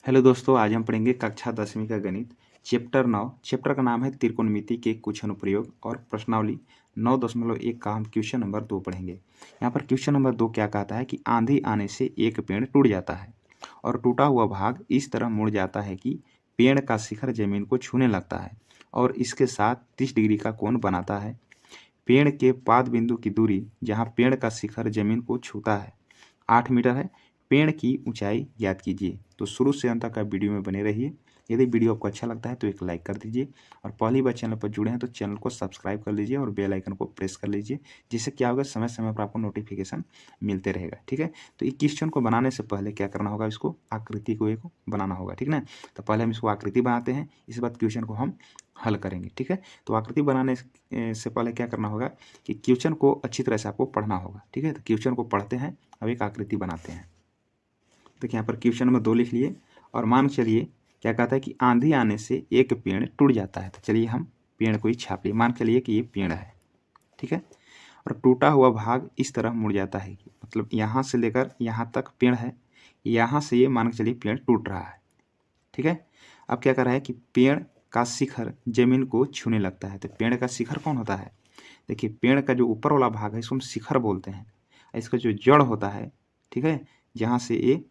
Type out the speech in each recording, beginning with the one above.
Hello दोस्तों, आज हम पढ़ेंगे कक्षा 10वीं का गणित चैप्टर 9। चैप्टर का नाम है त्रिकोणमिति के कुछ अनुप्रयोग और प्रश्नावली 9.1 का हम क्वेश्चन नंबर 2 पढ़ेंगे। यहाँ पर क्वेश्चन नंबर 2 क्या कहता है कि आंधी आने से एक पेड़ टूट जाता है और टूटा हुआ भाग इस तरह मुड़ जाता है कि पेड़ का शिखर जमीन को छूने लगता है और इसके साथ 30 डिग्री का कोण बनाता है। पेड़ के पाद बिंदु की दूरी जहाँ पेड़ का शिखर जमीन को छूता है 8 मीटर है। पेड़ की ऊंचाई ज्ञात कीजिए। तो शुरू से अंत तक आप वीडियो में बने रहिए। यदि वीडियो आपको अच्छा लगता है तो एक लाइक कर दीजिए और पहली बार चैनल पर जुड़े हैं तो चैनल को सब्सक्राइब कर लीजिए और बेल आइकन को प्रेस कर लीजिए, जिससे क्या होगा, समय समय पर आपको नोटिफिकेशन मिलते रहेगा। ठीक है, तो इस क्वेश्चन को बनाने से पहले क्या करना होगा, इसको आकृति को एक बनाना होगा। ठीक ना, तो पहले हम इसको आकृति बनाते हैं, इस बात क्वेश्चन को हम हल करेंगे। ठीक है, तो आकृति बनाने से पहले क्या करना होगा कि क्वेश्चन को अच्छी तरह से आपको पढ़ना होगा। ठीक है, तो क्वेश्चन को पढ़ते हैं, अब एक आकृति बनाते हैं। देखिए यहाँ पर क्वेश्चन नंबर 2 लिख लिए और मान चलिए क्या कहता है कि आंधी आने से एक पेड़ टूट जाता है। तो चलिए हम पेड़ को ही छाप लिए, मान चलिए कि ये पेड़ है। ठीक है, और टूटा हुआ भाग इस तरह मुड़ जाता है कि मतलब यहाँ से लेकर यहाँ तक पेड़ है, यहाँ से ये मान के चलिए पेड़ टूट रहा है। ठीक है, अब क्या कर रहा है कि पेड़ का शिखर जमीन को छूने लगता है। तो पेड़ का शिखर कौन होता है? देखिए, पेड़ का जो ऊपर वाला भाग है इसको हम शिखर बोलते हैं। इसका जो जड़ होता है, ठीक है, जहाँ से ये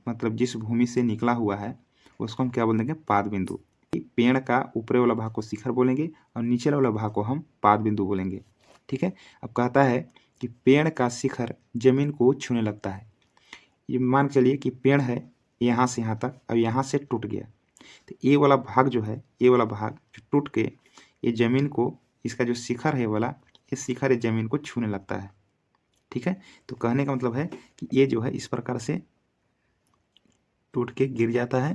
मतलब जिस भूमि से निकला हुआ है उसको हम क्या बोल देंगे? पाद बिंदु। पेड़ का ऊपरी वाला भाग को शिखर बोलेंगे और नीचे वाला भाग को हम पाद बिंदु बोलेंगे। ठीक है, अब कहता है कि पेड़ का शिखर जमीन को छूने लगता है। ये मान चलिए कि पेड़ है यहाँ से यहाँ तक, अब यहाँ से टूट गया, तो ये वाला भाग जो है, ये वाला भाग जो टूट के ये जमीन को, इसका जो शिखर है वाला, ये शिखर जमीन को छूने लगता है। ठीक है, तो कहने का मतलब है कि ये जो है इस प्रकार से टूट के गिर जाता है।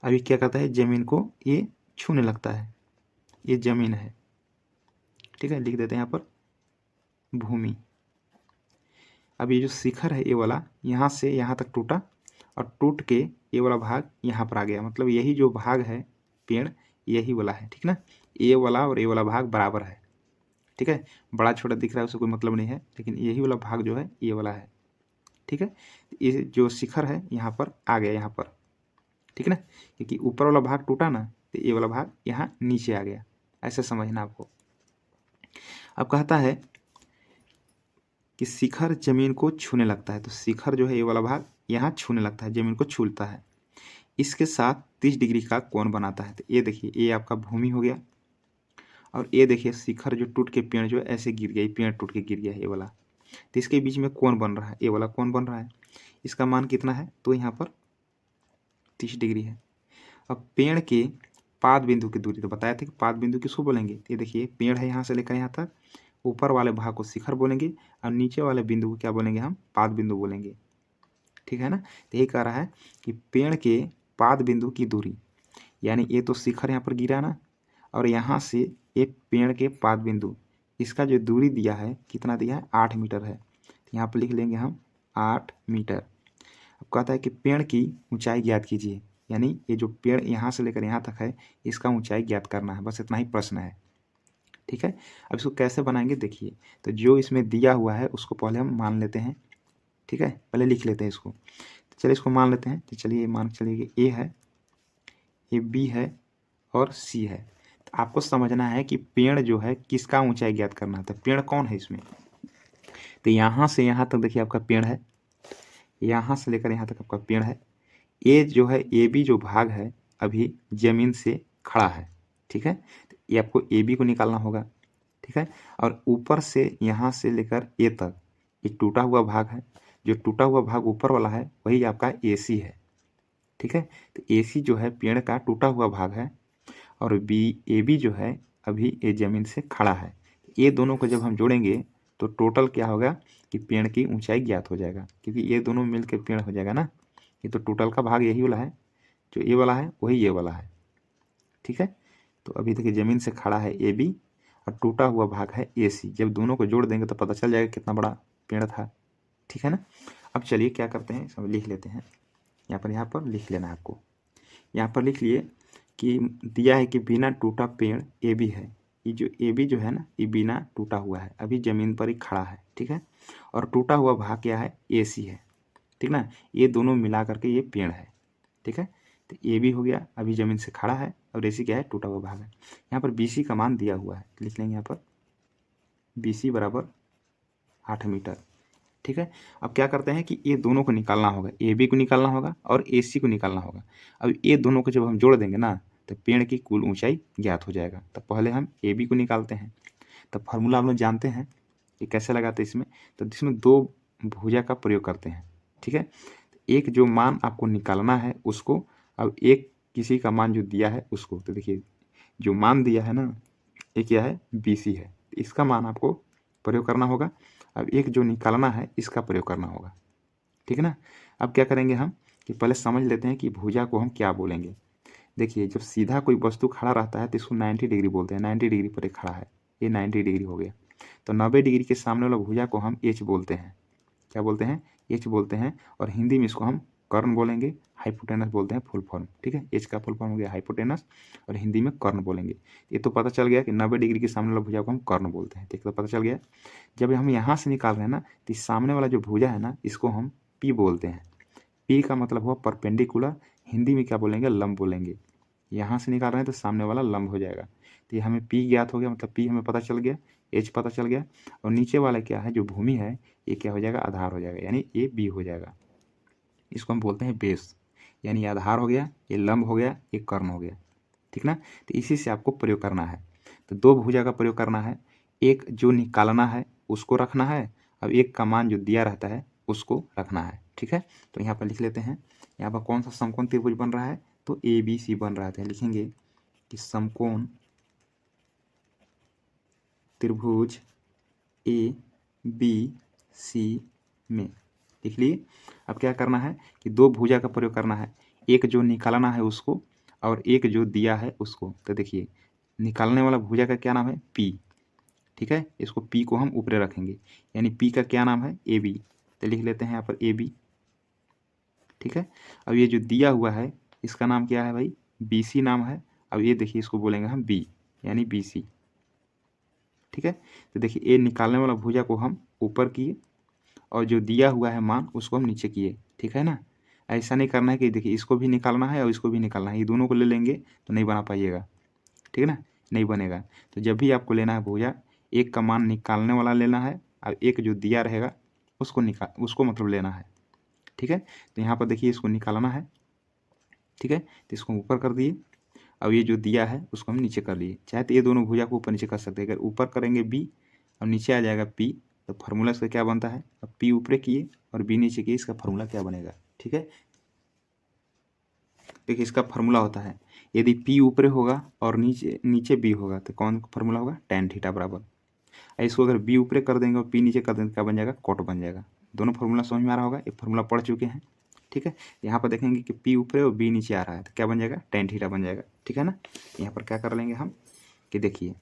अभी क्या करता है, जमीन को ये छूने लगता है। ये जमीन है। ठीक है, लिख देते हैं यहाँ पर भूमि। अब ये जो शिखर है ये वाला यहाँ से यहाँ तक टूटा और टूट के ये वाला भाग यहाँ पर आ गया, मतलब यही जो भाग है पेड़ यही वाला है। ठीक ना, ये वाला और ये वाला भाग बराबर है। ठीक है, बड़ा छोटा दिख रहा है उससे कोई मतलब नहीं है, लेकिन यही वाला भाग जो है ये वाला है। ठीक है, ये जो शिखर है यहाँ पर आ गया, यहाँ पर। ठीक है ना, क्योंकि ऊपर वाला भाग टूटा ना, तो ये वाला भाग यहाँ नीचे आ गया, ऐसे समझना आपको। अब कहता है कि शिखर जमीन को छूने लगता है। तो शिखर जो है ये वाला भाग यहाँ छूने लगता है, जमीन को छूलता है, इसके साथ 30 डिग्री का कोण बनाता है। तो ये देखिए, ये आपका भूमि हो गया और ये देखिए शिखर जो टूट के पेड़ जो है ऐसे गिर गया, पेड़ टूट के गिर गया ये वाला, तो इसके बीच में कोण बन रहा है, ये वाला कोण बन रहा है। इसका मान कितना है? तो यहाँ पर 30 डिग्री है। अब पेड़ के पाद बिंदु की दूरी, तो बताया था कि पाद बिंदु किसको बोलेंगे? ये देखिए पेड़ है यहाँ से लेकर यहाँ तक, ऊपर वाले भाग को शिखर बोलेंगे और नीचे वाले बिंदु को क्या बोलेंगे? हम पाद बिंदु बोलेंगे। ठीक है ना, तो यही कह रहा है कि पेड़ के पाद बिंदु की दूरी, यानी ये तो शिखर यहाँ पर गिरा ना, और यहाँ से ये पेड़ के पाद बिंदु, इसका जो दूरी दिया है कितना दिया है? 8 मीटर है। तो यहाँ पर लिख लेंगे हम 8 मीटर। अब कहता है कि पेड़ की ऊंचाई ज्ञात कीजिए, यानी ये जो पेड़ यहाँ से लेकर यहाँ तक है इसका ऊंचाई ज्ञात करना है, बस इतना ही प्रश्न है। ठीक है, अब इसको कैसे बनाएंगे देखिए, तो जो इसमें दिया हुआ है उसको पहले हम मान लेते हैं। ठीक है, पहले लिख लेते हैं इसको। तो चलिए इसको मान लेते हैं। तो चलिए मान चलिए कि ए है, ये बी है और सी है। तो आपको समझना है कि पेड़ जो है किसका ऊंचाई ज्ञात करना है। तो पेड़ कौन है इसमें? तो यहाँ से यहाँ तक देखिए आपका पेड़ है, यहाँ से लेकर यहाँ तक आपका पेड़ है। ये जो है ए बी जो भाग है अभी जमीन से खड़ा है। ठीक है, तो ये आपको ए बी को निकालना होगा। ठीक है, और ऊपर से यहाँ से लेकर ए तक ये टूटा हुआ भाग है, जो टूटा हुआ भाग ऊपर वाला है वही आपका ए सी है। ठीक है, तो ए सी जो है पेड़ का टूटा हुआ भाग है और बी ए बी जो है अभी ये जमीन से खड़ा है। ये दोनों को जब हम जोड़ेंगे तो टोटल क्या होगा कि पेड़ की ऊंचाई ज्ञात हो जाएगा, क्योंकि ये दोनों मिलकर पेड़ हो जाएगा ना। ये तो टोटल का भाग यही वाला है, जो ये वाला है वही ये वाला है। ठीक है, तो अभी देखिए जमीन से खड़ा है ए बी और टूटा हुआ भाग है ए सी, जब दोनों को जोड़ देंगे तो पता चल जाएगा कितना बड़ा पेड़ था। ठीक है ना, अब चलिए क्या करते हैं, सब लिख लेते हैं। यहाँ पर लिख लेना है आपको। यहाँ पर लिख लिए कि दिया है कि बिना टूटा पेड़ ए बी है। ये जो ए बी जो है ना, ये बिना टूटा हुआ है, अभी ज़मीन पर ही खड़ा है। ठीक है, और टूटा हुआ भाग क्या है? ए सी है। ठीक ना, ये दोनों मिला करके ये पेड़ है। ठीक है, तो ए बी हो गया, अभी ज़मीन से खड़ा है, और ए सी क्या है, टूटा हुआ भाग है। यहाँ पर बी सी का मान दिया हुआ है, लिख लेंगे यहाँ पर बी सी बराबर 8 मीटर। ठीक है, अब क्या करते हैं कि ये दोनों को निकालना होगा, ए बी को निकालना होगा और ए सी को निकालना होगा। अब ये दोनों को जब हम जोड़ देंगे ना, तो पेड़ की कुल ऊंचाई ज्ञात हो जाएगा। तो पहले हम ए बी को निकालते हैं। तो फार्मूला हम लोग जानते हैं कि कैसे लगाते हैं इसमें। तो इसमें दो भुजा का प्रयोग करते हैं। ठीक है, एक जो मान आपको निकालना है उसको, अब एक किसी का मान जो दिया है उसको। तो देखिए जो मान दिया है ना, ये क्या है, बी सी है, इसका मान आपको प्रयोग करना होगा। अब एक जो निकालना है इसका प्रयोग करना होगा। ठीक है ना। अब क्या करेंगे हम कि पहले समझ लेते हैं कि भुजा को हम क्या बोलेंगे। देखिए जब सीधा कोई वस्तु खड़ा रहता है तो इसको 90 डिग्री बोलते हैं। 90 डिग्री पर ये खड़ा है, ये 90 डिग्री हो गया। तो 90 डिग्री के सामने वाला भुजा को हम एच बोलते हैं। क्या बोलते हैं, एच बोलते हैं। और हिंदी में इसको हम कर्ण बोलेंगे, हाइपोटेनस बोलते हैं फुल फॉर्म। ठीक है, एच का फुल फॉर्म हो गया हाइपोटेनस, और हिंदी में कर्ण बोलेंगे। ये तो पता चल गया कि 90 डिग्री के सामने वाला भुजा को हम कर्ण बोलते हैं। ठीक, तो पता चल गया। जब हम यहाँ से निकाल रहे हैं ना, तो सामने वाला जो भुजा है ना, इसको हम पी बोलते हैं। पी का मतलब हुआ परपेंडिकुलर, हिंदी में क्या बोलेंगे, लंब बोलेंगे। यहाँ से निकाल रहे हैं तो सामने वाला लंब हो जाएगा। तो ये हमें पी ज्ञात हो गया, मतलब पी हमें पता चल गया, एच पता चल गया। और नीचे वाला क्या है, जो भूमि है, ये क्या हो जाएगा, आधार हो जाएगा, यानी ये बी हो जाएगा। इसको हम बोलते हैं बेस, यानी ये आधार हो गया, ये लंब हो गया, ये कर्ण हो गया। ठीक ना। तो इसी से आपको प्रयोग करना है। तो दो भुजा का प्रयोग करना है, एक जो निकालना है उसको रखना है, अब एक का मान जो दिया रहता है उसको रखना है। ठीक है, तो यहाँ पर लिख लेते हैं। यहाँ पर कौन सा समकोण त्रिभुज बन रहा है, तो ए बी सी बन रहा है। लिखेंगे कि समकोण त्रिभुज ए बी सी में, लिख लिए। अब क्या करना है कि दो भुजा का प्रयोग करना है, एक जो निकालना है उसको और एक जो दिया है उसको। तो देखिए निकालने वाला भुजा का क्या नाम है, पी। ठीक है, इसको पी को हम ऊपरे रखेंगे, यानी पी का क्या नाम है, ए बी। तो लिख लेते हैं यहाँ पर ए बी। ठीक है, अब ये जो दिया हुआ है इसका नाम क्या है भाई, बी सी नाम है। अब ये देखिए इसको बोलेंगे हम बी, यानी बी सी। ठीक है, तो देखिए ये निकालने वाला भुजा को हम ऊपर किए और जो दिया हुआ है मान उसको हम नीचे किए। ठीक है ना, ऐसा नहीं करना है कि देखिए इसको भी निकालना है और इसको भी निकालना है, ये दोनों को ले लेंगे तो नहीं बना पाइएगा। ठीक है ना, नहीं बनेगा। तो जब भी आपको लेना है भुजा, एक का मान निकालने वाला लेना है और एक जो दिया रहेगा उसको मतलब लेना है। ठीक है, तो यहाँ पर देखिए इसको निकालना है। ठीक है, तो इसको ऊपर कर दिए, अब ये जो दिया है उसको हम नीचे कर लिए। चाहे तो ये दोनों भुजा को ऊपर नीचे कर सकते हैं। अगर ऊपर करेंगे बी और नीचे आ जाएगा पी, तो फार्मूला इसका क्या बनता है, अब पी ऊपर किए और बी नीचे किए, इसका फार्मूला क्या बनेगा। ठीक है, देखिए इसका फार्मूला होता है, यदि पी ऊपर होगा और नीचे नीचे बी होगा तो कौन फार्मूला होगा, टेन थीटा बराबर। इसको अगर बी ऊपर कर देंगे और पी नीचे कर देंगे क्या बन जाएगा, कोट बन जाएगा। दोनों फार्मूला समझ में आ रहा होगा, एक फार्मूला पढ़ चुके हैं। ठीक है, यहाँ पर देखेंगे कि पी ऊपर और बी नीचे आ रहा है तो क्या बन जाएगा, टेन थीटा बन जाएगा। ठीक है ना, यहाँ पर क्या कर लेंगे हम कि देखिए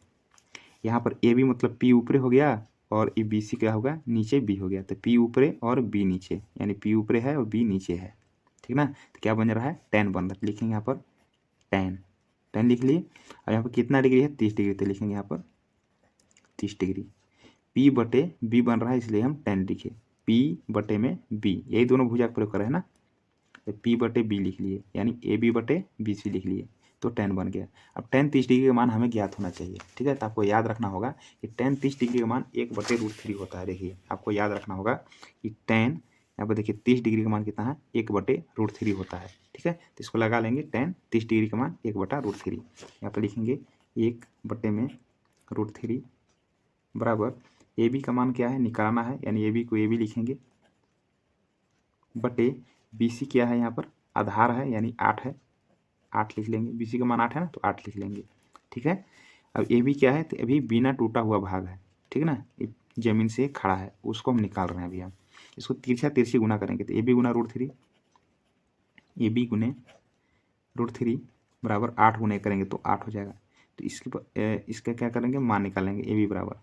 यहाँ पर ए बी मतलब पी ऊपर हो गया और ये बी सी क्या होगा, नीचे बी हो गया। तो पी ऊपर और बी नीचे, यानी पी ऊपर है और बी नीचे है। ठीक ना, तो क्या बन रहा है, टेन बन रहा है। लिखेंगे यहाँ पर टेन, टेन लिख लिए। और यहाँ पर कितना डिग्री है, 30 डिग्री। तो लिखेंगे यहाँ पर 30 डिग्री। पी बटे बी बन रहा है इसलिए हम टेन लिखे, पी बटे में बी, यही दोनों भुजा का प्रयोग करें है ना। तो पी बटे बी लिख लिए, यानी ए बी बटे बी सी लिख लिए, तो टेन बन गया। अब टेन 30 डिग्री का मान हमें ज्ञात होना चाहिए। ठीक है, तो आपको याद रखना होगा कि टेन 30 डिग्री का मान 1/√3 होता है। देखिए आपको याद रखना होगा कि टेन, यहाँ पर देखिए 30 डिग्री का मान कितना है, 1/√3 होता है। ठीक है, तो इसको लगा लेंगे, टेन 30 डिग्री का मान 1/√3। यहाँ पर लिखेंगे 1/√3 बराबर ए बी का मान क्या है, निकालना है, यानी ए बी को ए बी लिखेंगे, बटे बी सी क्या है, यहाँ पर आधार है यानी 8 है, 8 लिख लेंगे। बी सी का मान 8 है ना, तो 8 लिख लेंगे। ठीक है, अब ए बी क्या है, तो अभी बिना टूटा हुआ भाग है। ठीक है ना, जमीन से खड़ा है, उसको हम निकाल रहे हैं अभी। हम इसको तिरछा तिरछी गुना करेंगे तो A B Guna √3, A B गुने √3 बराबर 8 गुने करेंगे तो 8 हो जाएगा। तो इसका क्या करेंगे, मान निकालेंगे, ए बी बराबर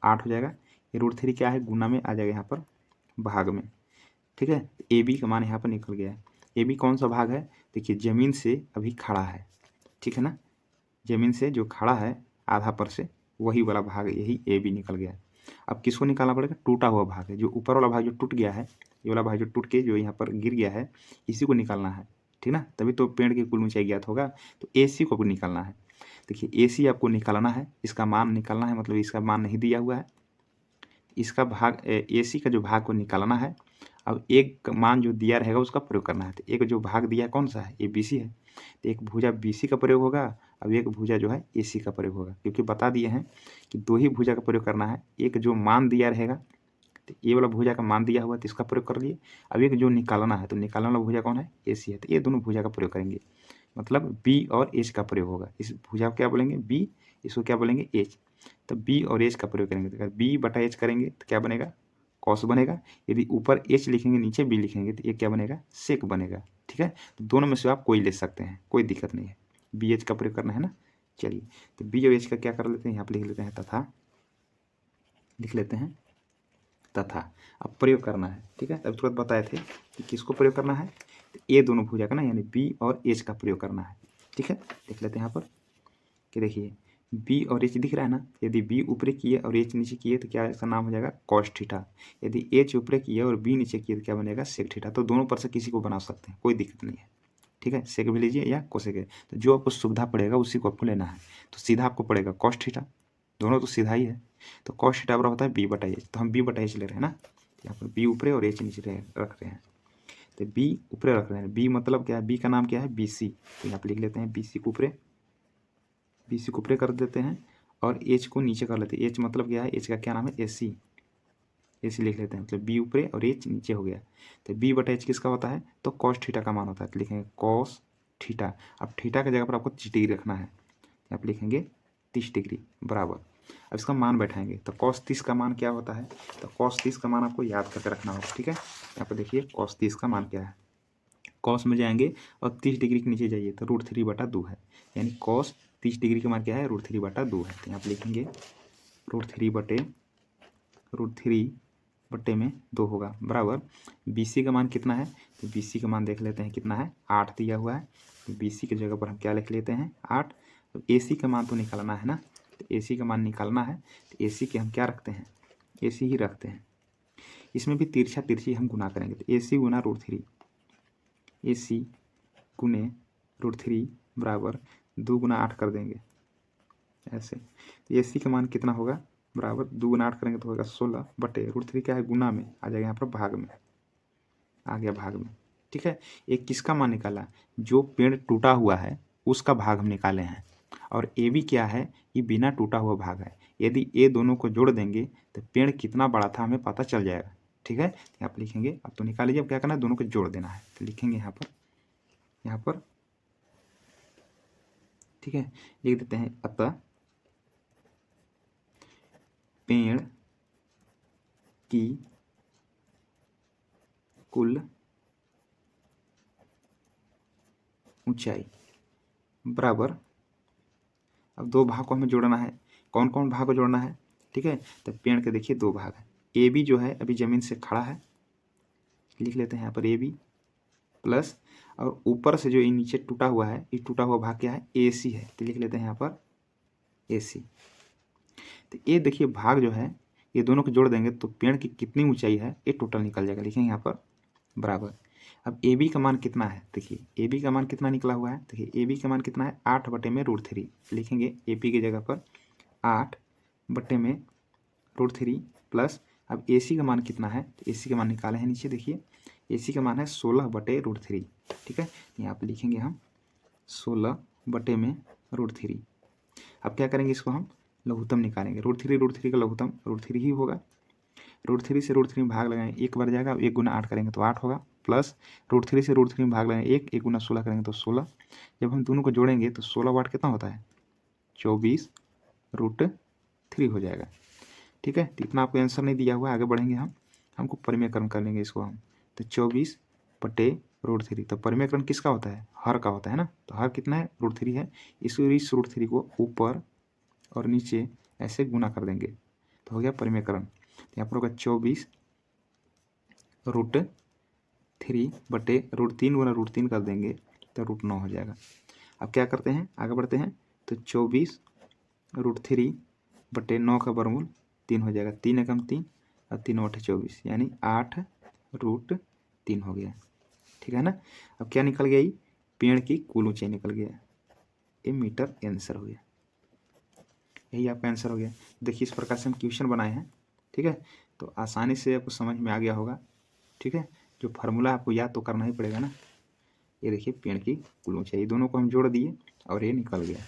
8 हो जाएगा। ये √3 क्या है, गुना में आ जाएगा यहाँ पर भाग में। ठीक है, ए बी का मान यहाँ पर निकल गया है। ए बी कौन सा भाग है, देखिए जमीन से अभी खड़ा है। ठीक है ना, जमीन से जो खड़ा है आधा पर से, वही वाला भाग, यही ए बी निकल गया। अब किसको निकालना पड़ेगा, टूटा हुआ भाग है, जो ऊपर वाला भाग जो टूट गया है, ये वाला भाग जो टूट के जो यहाँ पर गिर गया है, इसी को निकालना है। ठीक ना, तभी तो पेड़ की कुल ऊंचाई ज्ञात होगा। तो AC को निकालना है। देखिए AC आपको निकालना है, इसका मान निकालना है, मतलब इसका मान नहीं दिया हुआ है, इसका भाग AC का जो भाग को निकालना है। अब एक मान जो दिया रहेगा उसका प्रयोग करना है। तो एक जो भाग दिया कौन सा है, ये BC है, तो एक भुजा BC का प्रयोग होगा। अब एक भुजा जो है AC का प्रयोग होगा, क्योंकि बता दिए हैं कि दो ही भुजा का प्रयोग करना है। एक जो मान दिया रहेगा, तो ये वाला भुजा का मान दिया हुआ तो इसका प्रयोग कर लिए। अब एक जो निकालना है, तो निकालने वाला भुजा कौन है, AC है, तो ये दोनों भुजा का प्रयोग करेंगे, मतलब B और H का प्रयोग होगा। इस भुजा को क्या बोलेंगे, B, इसको क्या बोलेंगे, H। तो B और H का प्रयोग करेंगे, तो अगर B बटा H करेंगे तो क्या बनेगा, कॉस बनेगा। यदि ऊपर H लिखेंगे नीचे B लिखेंगे तो ये क्या बनेगा, सेक बनेगा। ठीक है, तो दोनों में से आप कोई ले सकते हैं, कोई दिक्कत नहीं है। B H का प्रयोग करना है ना। चलिए, तो B और H का क्या कर लेते हैं, यहाँ पर लिख लेते हैं तथा, लिख लेते हैं तथा। अब प्रयोग करना है, ठीक है। तब तुरंत बताए थे कि किसको प्रयोग करना है, तो ये दोनों भुजा का ना, यानी B और H का प्रयोग करना है। ठीक है, देख लेते हैं यहाँ पर कि देखिए B और H दिख रहा है ना, यदि B ऊपरे किए और H नीचे किए तो क्या इसका नाम हो जाएगा, कॉस थीटा। यदि H ऊपरे किए और B नीचे किए तो क्या बनेगा, सेक थीटा। तो दोनों पर से किसी को बना सकते हैं, कोई दिक्कत नहीं है। ठीक है, सेक भी लीजिए या कोसेक है, तो जो आपको सुविधा पड़ेगा उसी को आपको लेना है। तो सीधा आपको पड़ेगा कॉस थीटा, दोनों तो सीधा ही है। तो कॉस थीटा बराबर होता है B बटा H, तो हम B बटा H ले रहे हैं ना, यहाँ पर B ऊपरे और H नीचे रख रहे हैं। तो B ऊपरे रख रहे हैं, B मतलब क्या है, B का नाम क्या है, BC। तो यहाँ पर लिख लेते हैं BC को ऊपरे, BC को ऊपरे कर देते हैं और H को नीचे कर लेते हैं। H मतलब क्या है, H का क्या नाम है, AC। AC लिख लेते हैं, मतलब B ऊपरे और H नीचे हो गया। तो B बटा H किसका होता है, तो कॉस थीटा का मान होता है। तो लिखेंगे कॉस थीटा। अब थीटा की जगह पर आपको 30 डिग्री रखना है, यहाँ पर लिखेंगे 30 डिग्री बराबर। अब इसका मान बैठाएंगे, तो cos 30 का मान क्या होता है, तो cos 30 का मान आपको याद करके रखना होगा। ठीक है, यहाँ पर देखिए cos 30 का मान क्या है, कॉस में जाएंगे और 30 डिग्री के नीचे जाइए तो √3/2 है, यानी कॉस 30 डिग्री का मान क्या है, √3/2 है। तो यहाँ पर लिखेंगे √3 में 2 होगा बराबर। BC का मान कितना है, तो BC का मान देख लेते हैं कितना है, 8 दिया हुआ है। तो BC की जगह पर हम क्या लिख लेते हैं, 8। तो AC का मान तो निकालना है ना, तो AC का मान निकालना है, तो AC के हम क्या रखते हैं, AC ही रखते हैं। इसमें भी तिरछा तिरछी हम गुना करेंगे, तो AC गुना √3, AC गुने √3 बराबर 2 गुना 8 कर देंगे ऐसे। तो AC का मान कितना होगा, बराबर 2 गुना 8 करेंगे तो होगा 16 बटे √3 क्या है, गुना में आ जाएगा, यहाँ पर भाग में आ गया, भाग में। ठीक है, एक किसका मान निकाला, जो पेड़ टूटा हुआ है उसका भाग हम निकाले हैं, और AB क्या है, ये बिना टूटा हुआ भाग है। यदि ये दोनों को जोड़ देंगे तो पेड़ कितना बड़ा था हमें पता चल जाएगा। ठीक है, यहाँ पर लिखेंगे, अब तो निकाल लीजिए, अब क्या करना है, दोनों को जोड़ देना है। तो लिखेंगे यहाँ पर ठीक है, लिख देते हैं अतः पेड़ की कुल ऊंचाई बराबर। अब दो भाग को हमें जोड़ना है, कौन कौन भाग को जोड़ना है, ठीक है। तो पेड़ के देखिए 2 भाग है, AB जो है अभी ज़मीन से खड़ा है, लिख लेते हैं यहाँ पर AB प्लस, और ऊपर से जो ये नीचे टूटा हुआ है, ये टूटा हुआ भाग क्या है, AC है, तो लिख लेते हैं यहाँ पर AC। तो ये देखिए भाग जो है, ये दोनों को जोड़ देंगे तो पेड़ की कितनी ऊंचाई है ये टोटल निकल जाएगा। लिखेंगे यहाँ पर बराबर। अब AB का मान कितना है, देखिए AB का मान कितना निकला हुआ है, देखिए AB का मान कितना है, 8 बटे में √3। लिखेंगे AP की जगह पर 8 बटे में √3 प्लस, अब AC का मान कितना है, तो AC का मान निकाले हैं नीचे, देखिए AC का मान है 16 बटे √3। ठीक है, यहाँ पर लिखेंगे हम 16 बटे में √3। अब क्या करेंगे, इसको हम लघुत्तम निकालेंगे, √3 का लघुत्तम √3 ही होगा। √3 से √3 में भाग लगाएंगे, 1 बढ़ जाएगा, 1 गुना 8 करेंगे तो 8 होगा, प्लस √3 से √3 में भाग लगाएंगे 1 गुना 16 करेंगे तो 16। जब हम दोनों को जोड़ेंगे तो 16 कितना होता है, 24√3 हो जाएगा। ठीक है, तो इतना आपको आंसर नहीं दिया हुआ है, आगे बढ़ेंगे हमको परिमेयकरण कर लेंगे इसको हम। तो 24 बटे √3, तो परिमेयकरण किसका होता है, हर का होता है ना, तो हर कितना है, √3 है। इस √3 को ऊपर और नीचे ऐसे गुना कर देंगे तो हो गया परिमेयकरण। तो यहाँ पर होगा 24√3 बटे √3 गुना √3 कर देंगे तो √9 हो जाएगा। अब क्या करते हैं, आगे बढ़ते हैं, तो 24√3 बटे 9 का वर्गमूल 3 हो जाएगा, 3 एकम 3 और 3 बटे 24 यानी 8√3 हो गया। ठीक है ना, अब क्या निकल गया, पेड़ की कुल ऊंचाई निकल गया, ये मीटर आंसर हो गया। यही आपका आंसर हो गया। देखिए इस प्रकार से हम क्वेश्चन बनाए हैं, ठीक है। तो आसानी से आपको समझ में आ गया होगा, ठीक है। जो फार्मूला आपको याद तो करना ही पड़ेगा ना। ये देखिए पेड़ की कुल ऊंचाई, दोनों को हम जोड़ दिए और ये निकल गया।